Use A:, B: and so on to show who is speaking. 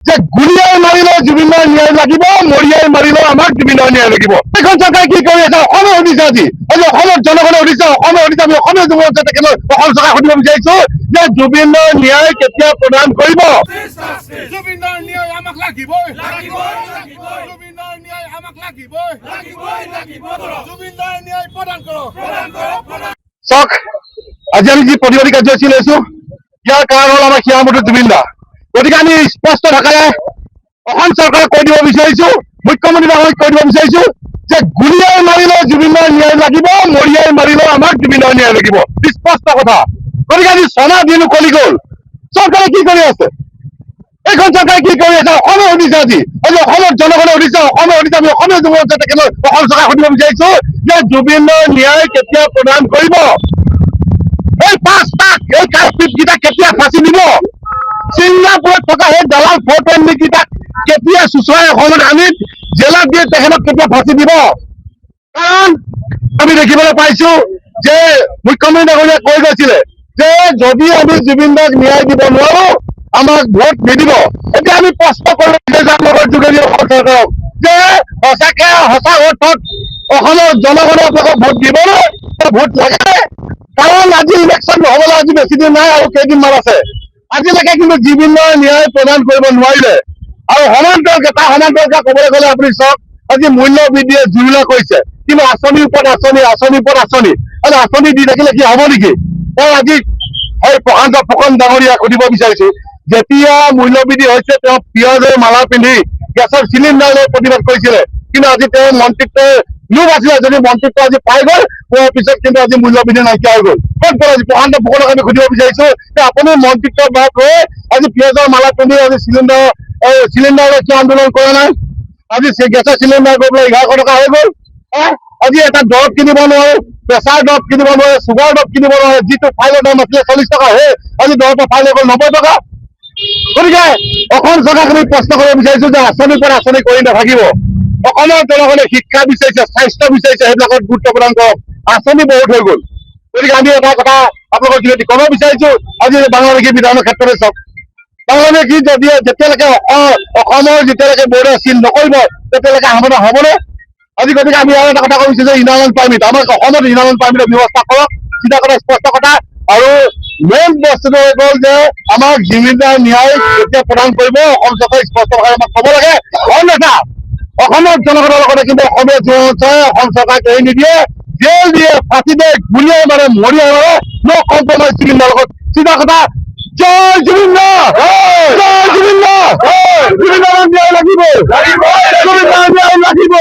A: যে গুলিয়াই মাৰিলেও জুবিনৰ ন্যায় লাগিব, মৰিয়াই মাৰিলেও আমাক জুবিনৰ ন্যায় লাগিব। এইখন চৰকাৰে কি কৰি আছে? অসমে সুধিছে আজি অসমৰ জনগণে সুধিছে, অসমে সুধিছে, আমি অসমীয়া যুৱক তেখেতক অসম চৰকাৰে সুধিব বিচাৰিছো যে জুবিনৰ ন্যায় কেতিয়া প্ৰদান কৰিব?
B: জুবিনৰ ন্যায় আমাক লাগিবই, জুবিনৰ ন্যায় আমাক লাগিবই, জুবিনৰ ন্যায় প্ৰদান কৰক।
A: চাওক, আজি আমি যি প্ৰতিবাদী কাৰ্যসূচী লৈছো, ইয়াৰ কাৰণ হ'ল আমাৰ হিয়ামতি জুবিন দা। গতিকে আমি স্পষ্ট ভাষাৰে অসম চৰকাৰক কৈ দিব বিচাৰিছো, মুখ্যমন্ত্ৰী ডাঙৰীক কৈ দিব বিচাৰিছো যে গুলিয়াই মাৰিলেও জুবিনৰ ন্যায় লাগিব, মৰিয়াই মাৰিলেও আমাক জুবিনৰ ন্যায় লাগিব। স্পষ্ট কথা। গতিকে আজি 6 মাহ দিন উকলি গ'ল, চৰকাৰে কি কৰি আছে? এইখন চৰকাৰে কি কৰি আছে? অসমে সুধিছে আজি অসমৰ জনগণে সুধিছে, অসমে সুধিছে, আমি অসমীয়া যুৱক তেখেতক অসম চৰকাৰে সুধিব বিচাৰিছো যে জুবিনৰ ন্যায় কেতিয়া প্ৰদান কৰিব? এই 5 লাখ এই কাশ্মীৰকেইটা কেতিয়া ফাঁচি দিব? ছিংগাপুৰত থকা সেই দালাল ফটোকেইটাক কেতিয়া চুচুৱাই অসমত আনি জেলত দিয়ে তেখেতক কেতিয়া ফাঁচি দিব? কাৰণ আমি দেখিবলৈ পাইছো যে মুখ্যমন্ত্ৰী ডাঙৰীয়াই কৈ গৈছিলে যে যদি আমি জুবিন দাক ন্যায় দিব নোৱাৰো আমাক ভোট নিদিব। এতিয়া আমি প্ৰশ্ন কৰিব বিচাৰিছো যোগেদি অসম চৰকাৰক যে সঁচাকে সঁচা অৰ্থত অসমৰ জনগণে আপোনালোকক ভোট দিবনে? ভোট লাগে? কাৰণ আজি ইলেকশ্যন হ'বলৈ আজি বেছি দিন নাই আৰু কেইদিনমান আছে। আজিলৈকে কিন্তু জুবিনৰ ন্যায় প্ৰদান কৰিব নোৱাৰিলে। আৰু সমান্তৰালকে তাৰ সমান্তৰালকে ক'বলৈ গ'লে আপুনি চাওক, আজি মূল্য বৃদ্ধিয়ে জুৰুলা কৰিছে, কিন্তু আঁচনিৰ ওপৰত আঁচনি, আঁচনিৰ ওপৰত আঁচনি, আৰু আঁচনি দি থাকিলে কি হ'ব নেকি? তেওঁ আজি এই প্ৰশান্ত ফুকন ডাঙৰীয়াক সুধিব বিচাৰিছো, যেতিয়া মূল্য বৃদ্ধি হৈছে তেওঁ পিয়াজৰ মালা পিন্ধি গেছৰ চিলিণ্ডাৰ লৈ প্ৰতিবাদ কৰিছিলে, কিন্তু আজি তেওঁ মন্ত্ৰিত্বৰ লোভ আছিলে, যদি মন্ত্ৰিত্ব আজি পাই গ'ল, পোৱাৰ পিছত কিন্তু আজি মূল্য বৃদ্ধি নাইকিয়া হৈ গ'ল। ক'ত গ'ল আজি প্ৰশান্ত ফুকনক আমি সুধিব বিচাৰিছো যে আপুনি মন্ত্ৰিত্ব বাদ হৈ আজি পিয়াজৰ মালা পিন্ধি আজি চিলিণ্ডাৰ কিয় আন্দোলন কৰা নাই? আজি গেছৰ চিলিণ্ডাৰ গৈ পেলাই 1100 টকা হৈ গ'ল। আজি এটা দৰৱ কিনিব নোৱাৰে, প্ৰেছাৰ দৰৱ কিনিব নোৱাৰে, চুগাৰ দৰৱ কিনিব নোৱাৰে, যিটো ফাইলৰ দাম আছিলে 40 টকা, সেই আজি দৰৱৰ ফাইল হৈ গ'ল 90 টকা। গতিকে অসম চৰকাৰক আমি প্ৰশ্ন কৰিব বিচাৰিছো যে আঁচনিৰ পৰা আঁচনি কৰি নাথাকিব। অসমৰ জনগণে শিক্ষা বিচাৰিছে, স্বাস্থ্য বিচাৰিছে, সেইবিলাকত গুৰুত্ব প্ৰদান কৰক। আঁচনি বহুত হৈ গ'ল। গতিকে আমি এটা কথা আপোনালোকৰ যোগেদি ক'ব বিচাৰিছো, আজি বাংলাদেশী বিধানৰ ক্ষেত্ৰতে চাওক, বাংলাদেশী যেতিয়ালৈকে অসমৰ যেতিয়ালৈকে বৰ্ডাৰ চিল নকৰিব তেতিয়ালৈকে সমাধান হ'বনে? আজি গতিকে আমি আৰু এটা কথা কৈছো যে ইনাৰলাইন পাৰ্মিট, আমাক অসমত ইনাৰলাইন পাৰ্মিটৰ ব্যৱস্থা কৰক, চিধা কথা স্পষ্ট কথা। আৰু মেইন বস্তুটো হৈ গ'ল যে আমাক জুবিনৰ ন্যায় কেতিয়া প্ৰদান কৰিব অসম চৰকাৰে স্পষ্ট ভাষাৰে আমাক ক'ব লাগে। অন্যথা অসমৰ জনগণৰ লগতে কিন্তু অসমীয়া যুৱক অসম চৰকাৰক এৰি নিদিয়ে, জেল দিয়ে, ফাঁচি দিয়ে, গুলিয়াই মাৰে, মৰিয়াই মাৰে, ন কম্প্ৰমাইজ জুবিনৰ লগত। চিধা কথা, জয় জুবিন দা, জয় জুবিন দা, জুবিনৰ ন্যায় লাগিব, জুবিনৰ ন্যায় লাগিব।